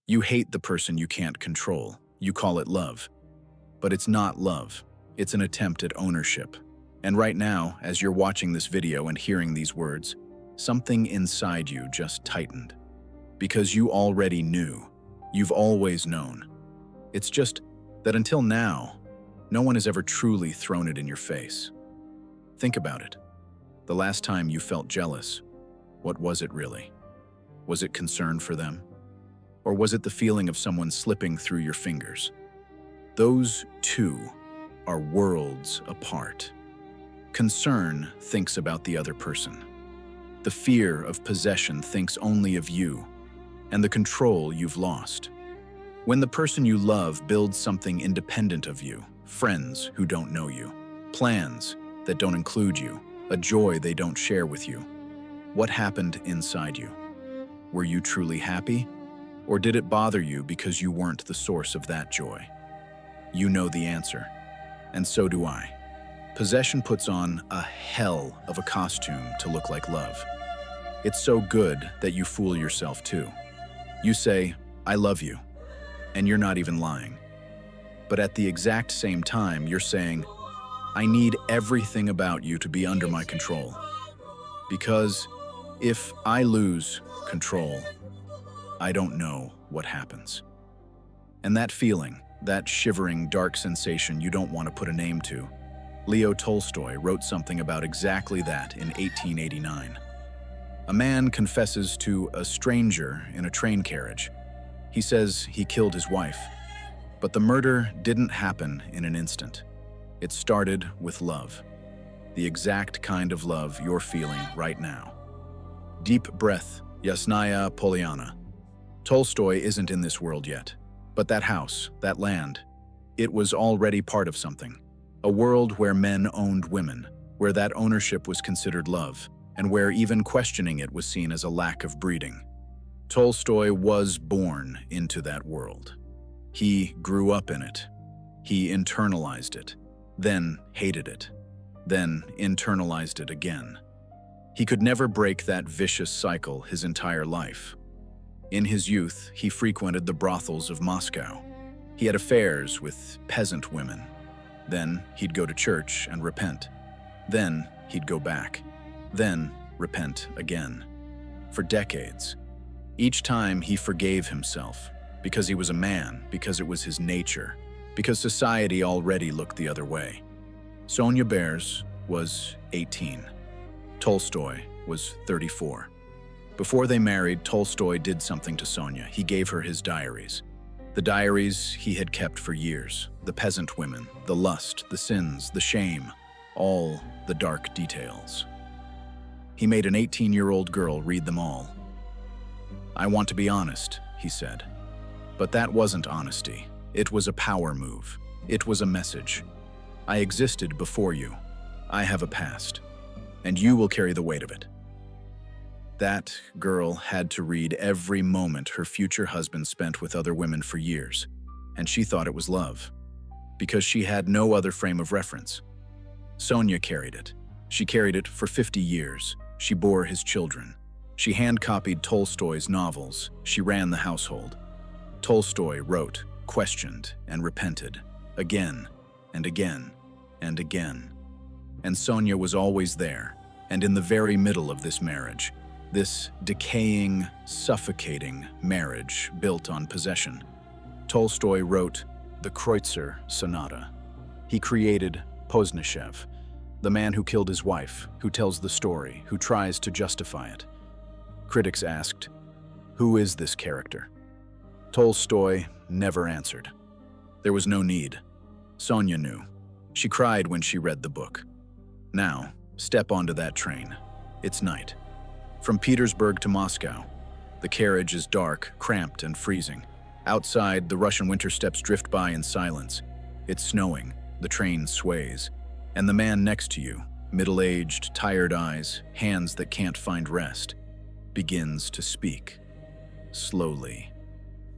You hate the person you can't control. You call it love. But it's not love. It's an attempt at ownership. And right now, as you're watching this video and hearing these words, something inside you just tightened. Because you already knew. You've always known. It's just that until now, no one has ever truly thrown it in your face. Think about it. The last time you felt jealous, what was it really? Was it concern for them? Or was it the feeling of someone slipping through your fingers? Those two are worlds apart. Concern thinks about the other person. The fear of possession thinks only of you and the control you've lost. When the person you love builds something independent of you, friends who don't know you, plans that don't include you, a joy they don't share with you, what happened inside you? Were you truly happy? Or did it bother you because you weren't the source of that joy? You know the answer, and so do I. Possession puts on a hell of a costume to look like love. It's so good that you fool yourself too. You say, "I love you," and you're not even lying. But at the exact same time, you're saying, "I need everything about you to be under my control. Because if I lose control, I don't know what happens." And that feeling, that shivering, dark sensation you don't want to put a name to, Leo Tolstoy wrote something about exactly that in 1889. A man confesses to a stranger in a train carriage. He says he killed his wife. But the murder didn't happen in an instant. It started with love. The exact kind of love you're feeling right now. Deep breath, Yasnaya Polyana. Tolstoy isn't in this world yet. But that house, that land, it was already part of something. A world where men owned women, where that ownership was considered love, and where even questioning it was seen as a lack of breeding. Tolstoy was born into that world. He grew up in it. He internalized it, then hated it, then internalized it again. He could never break that vicious cycle his entire life. In his youth, he frequented the brothels of Moscow. He had affairs with peasant women. Then he'd go to church and repent. Then he'd go back. Then repent again. For decades. Each time he forgave himself, because he was a man, because it was his nature, because society already looked the other way. Sonia Bears was 18. Tolstoy was 34. Before they married, Tolstoy did something to Sonia. He gave her his diaries. The diaries he had kept for years. The peasant women, the lust, the sins, the shame, all the dark details. He made an 18-year-old girl read them all. "I want to be honest," he said. But that wasn't honesty. It was a power move. It was a message. "I existed before you. I have a past. And you will carry the weight of it." That girl had to read every moment her future husband spent with other women for years, and she thought it was love, because she had no other frame of reference. Sonia carried it. She carried it for 50 years. She bore his children. She hand-copied Tolstoy's novels. She ran the household. Tolstoy wrote, questioned, and repented, again and again and again. And Sonia was always there, and in the very middle of this marriage, this decaying, suffocating marriage built on possession. Tolstoy wrote the Kreutzer Sonata. He created Posnyshev, the man who killed his wife, who tells the story, who tries to justify it. Critics asked, who is this character? Tolstoy never answered. There was no need. Sonia knew. She cried when she read the book. Now, step onto that train. It's night. From Petersburg to Moscow, the carriage is dark, cramped, and freezing. Outside, the Russian winter steppes drift by in silence. It's snowing, the train sways, and the man next to you, middle-aged, tired eyes, hands that can't find rest, begins to speak. Slowly,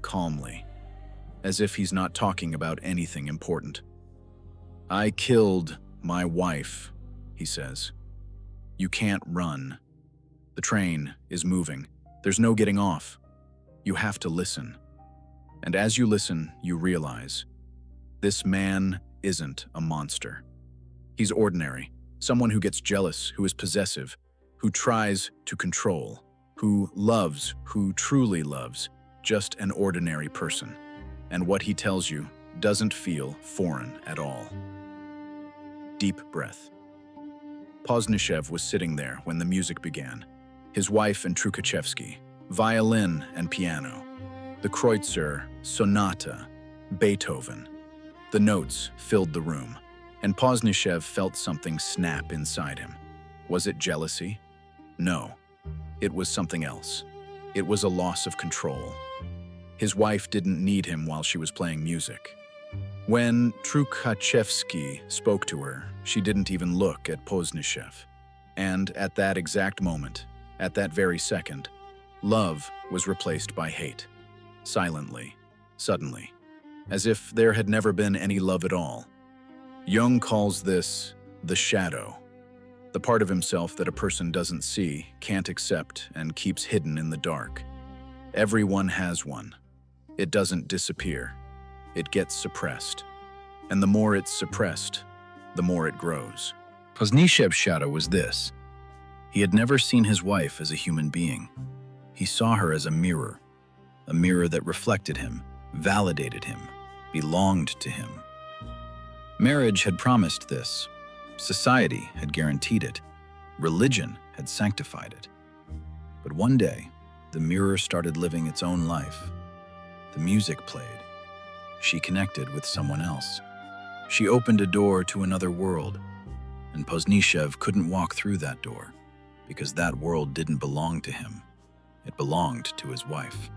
calmly, as if he's not talking about anything important. "I killed my wife," he says. "You can't run. The train is moving. There's no getting off. You have to listen. And as you listen, you realize, this man isn't a monster. He's ordinary, someone who gets jealous, who is possessive, who tries to control, who loves, who truly loves, just an ordinary person. And what he tells you doesn't feel foreign at all. Deep breath. Poznishev was sitting there when the music began. His wife and Trukhachevsky, violin and piano, the Kreutzer Sonata, Beethoven. The notes filled the room, and Poznishev felt something snap inside him. Was it jealousy? No, it was something else. It was a loss of control. His wife didn't need him while she was playing music. When Trukhachevsky spoke to her, she didn't even look at Poznishev. And at that exact moment, at that very second, love was replaced by hate. Silently, suddenly, as if there had never been any love at all. Jung calls this the shadow, the part of himself that a person doesn't see, can't accept, and keeps hidden in the dark. Everyone has one. It doesn't disappear. It gets suppressed. And the more it's suppressed, the more it grows. Poznishev's shadow was this. He had never seen his wife as a human being. He saw her as a mirror that reflected him, validated him, belonged to him. Marriage had promised this. Society had guaranteed it. Religion had sanctified it. But one day, the mirror started living its own life. The music played. She connected with someone else. She opened a door to another world, and Poznishev couldn't walk through that door because that world didn't belong to him. It belonged to his wife.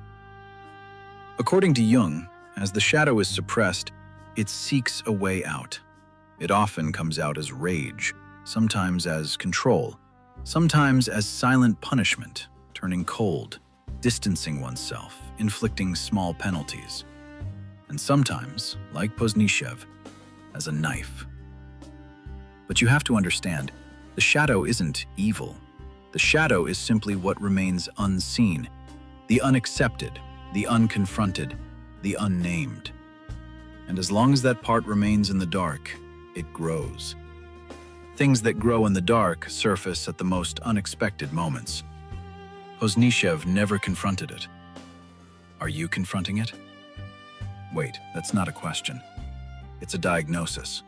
According to Jung, as the shadow is suppressed, it seeks a way out. It often comes out as rage, sometimes as control, sometimes as silent punishment, turning cold, distancing oneself, inflicting small penalties, and sometimes, like Poznishev, as a knife. But you have to understand, the shadow isn't evil. The shadow is simply what remains unseen, the unaccepted, the unconfronted, the unnamed. And as long as that part remains in the dark, it grows. Things that grow in the dark surface at the most unexpected moments. Poznishev never confronted it. Are you confronting it? Wait, that's not a question. It's a diagnosis.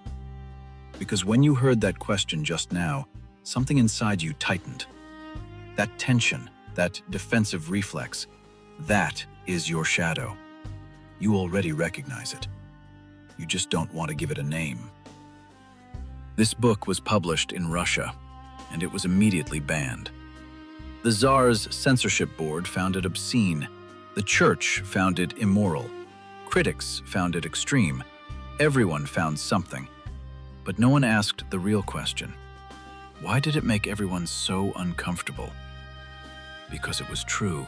Because when you heard that question just now, something inside you tightened. That tension, that defensive reflex, that is your shadow. You already recognize it. You just don't want to give it a name. This book was published in Russia, and it was immediately banned. The Tsar's censorship board found it obscene. The church found it immoral. Critics found it extreme. Everyone found something. But no one asked the real question. Why did it make everyone so uncomfortable? Because it was true.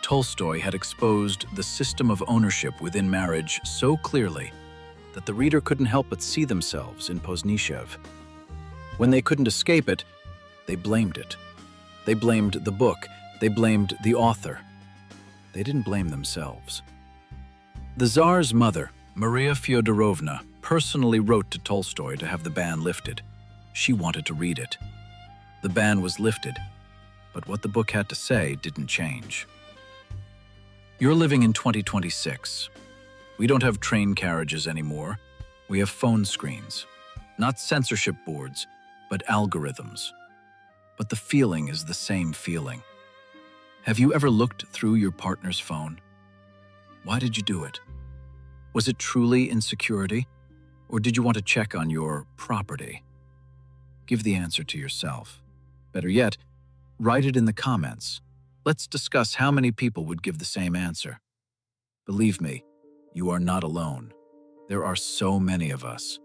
Tolstoy had exposed the system of ownership within marriage so clearly that the reader couldn't help but see themselves in Poznishev. When they couldn't escape it, they blamed it. They blamed the book. They blamed the author. They didn't blame themselves. The Tsar's mother, Maria Fyodorovna, personally wrote to Tolstoy to have the ban lifted. She wanted to read it. The ban was lifted, but what the book had to say didn't change. You're living in 2026. We don't have train carriages anymore. We have phone screens. Not censorship boards, but algorithms. But the feeling is the same feeling. Have you ever looked through your partner's phone? Why did you do it? Was it truly insecurity? Or did you want to check on your property? Give the answer to yourself. Better yet, write it in the comments. Let's discuss how many people would give the same answer. Believe me, you are not alone. There are so many of us.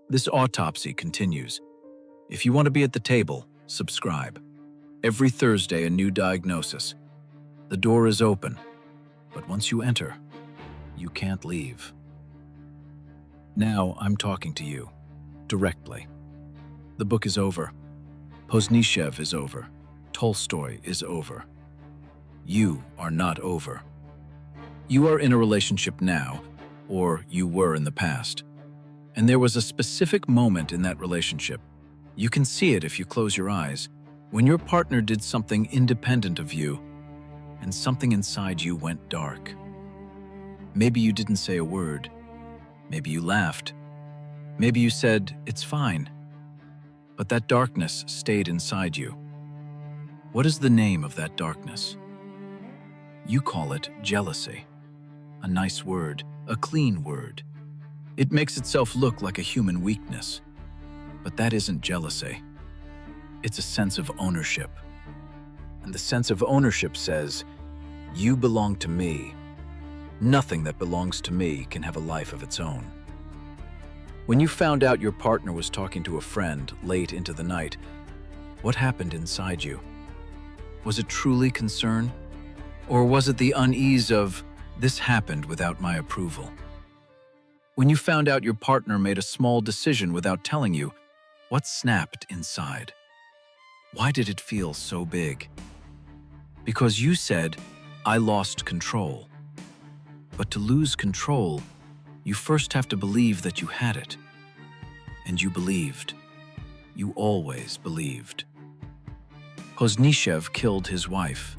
This autopsy continues. If you want to be at the table, subscribe. Every Thursday, a new diagnosis. The door is open, but once you enter, you can't leave. Now I'm talking to you, directly. The book is over. Poznishev is over. Tolstoy is over. You are not over. You are in a relationship now, or you were in the past. And there was a specific moment in that relationship. You can see it if you close your eyes, when your partner did something independent of you, and something inside you went dark. Maybe you didn't say a word. Maybe you laughed. Maybe you said, "It's fine." But that darkness stayed inside you. What is the name of that darkness? You call it jealousy. A nice word, a clean word. It makes itself look like a human weakness. But that isn't jealousy. It's a sense of ownership. And the sense of ownership says, you belong to me. Nothing that belongs to me can have a life of its own. When you found out your partner was talking to a friend late into the night, what happened inside you? Was it truly concern? Or was it the unease of, this happened without my approval? When you found out your partner made a small decision without telling you, what snapped inside? Why did it feel so big? Because you said, I lost control. But to lose control, you first have to believe that you had it. And you believed. You always believed. Poznishev killed his wife.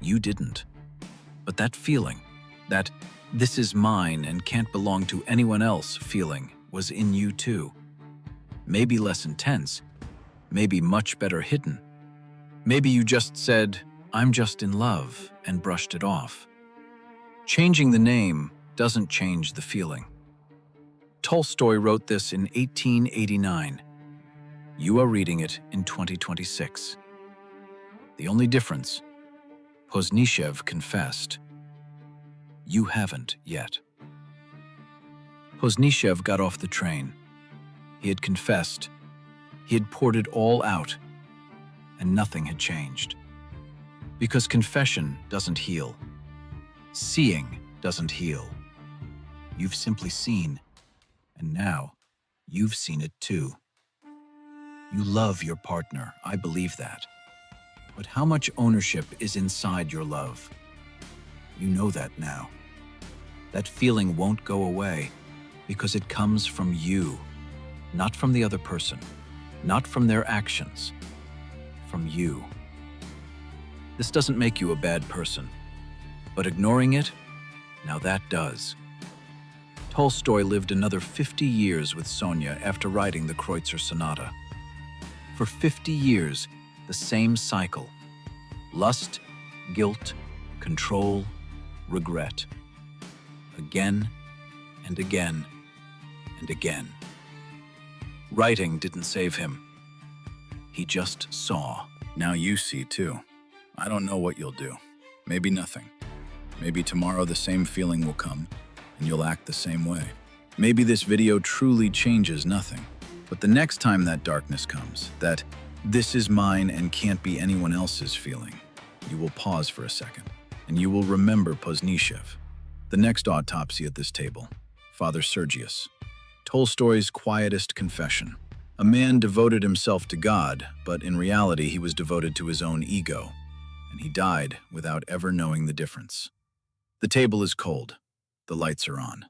You didn't. But that feeling, that this is mine and can't belong to anyone else feeling, was in you too. Maybe less intense, maybe much better hidden. Maybe you just said, I'm just in love, and brushed it off. Changing the name doesn't change the feeling. Tolstoy wrote this in 1889. You are reading it in 2026. The only difference, Poznishev confessed. You haven't yet. Poznishev got off the train. He had confessed. He had poured it all out, and nothing had changed. Because confession doesn't heal. Seeing doesn't heal. You've simply seen, and now you've seen it too. You love your partner, I believe that. But how much ownership is inside your love? You know that now. That feeling won't go away because it comes from you, not from the other person, not from their actions, from you. This doesn't make you a bad person, but ignoring it, now that does. Tolstoy lived another 50 years with Sonia after writing the Kreutzer Sonata. For 50 years, the same cycle. Lust, guilt, control, regret. Again and again and again. Writing didn't save him. He just saw. Now you see too. I don't know what you'll do. Maybe nothing. Maybe tomorrow the same feeling will come and you'll act the same way. Maybe this video truly changes nothing. But the next time that darkness comes, that this is mine and can't be anyone else's feeling, you will pause for a second and you will remember Poznishev. The next autopsy at this table, Father Sergius. Tolstoy's quietest confession. A man devoted himself to God, but in reality he was devoted to his own ego, and he died without ever knowing the difference. The table is cold. The lights are on.